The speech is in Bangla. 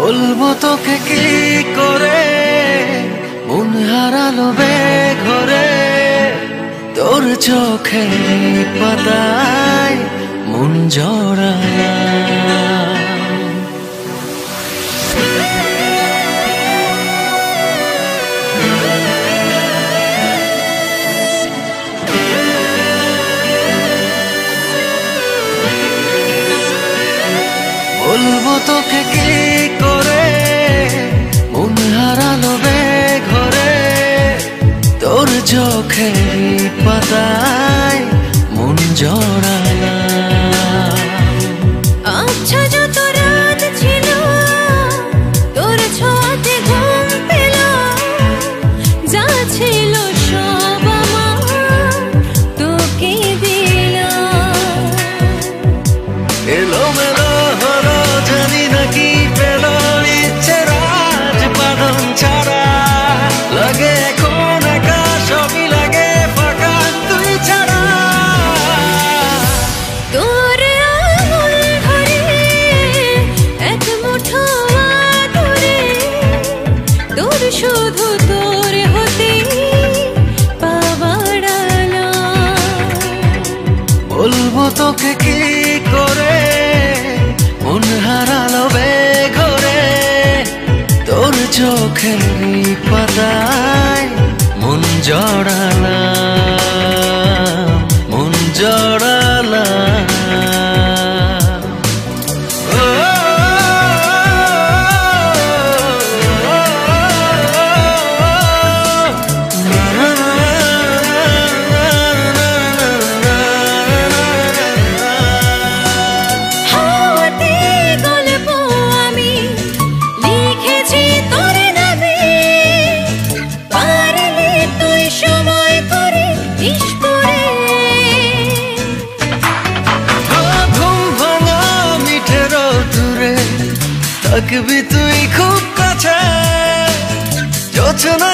বলবো তোকে কি করে মন হারালো বেঘরে, তোর চোখে পাতায় মন জড়ালাম। বলবো তোকে কি করে মন হারালো বেঘরে, তোর চোখে পাতায় মন জড়ালাম। আচ্ছা যত রাত ছিল তোর ছোঁয়াতে ঘুম পেল, যা ছিল সব আমার তোকে দিলাম। এলোমেলো হলো জানি না কি পেল, ইচ্ছে রাজ বাঁধন ছাড়া লাগে এখন একা, সবই লাগে ফাঁকা তুই ছাড়া। তোর আঙুল ধরে এক মুঠো আদরে, তোর শুধু তোর হতে পাওয়ার আলাম। বলবো তোকে কি করে মন হারালো বেঘরে, তোর চোখের পাতায় মন জড়ালাম, মন জড়ালাম। হাওয়াতে গল্প আমি লিখেছি তোর নামে, পারলে তুই সময় করে দিস পড়ে। ঘুম ভাঙা মিঠে রোদুরে থাকবি তুই খুব কাছে, যোচনা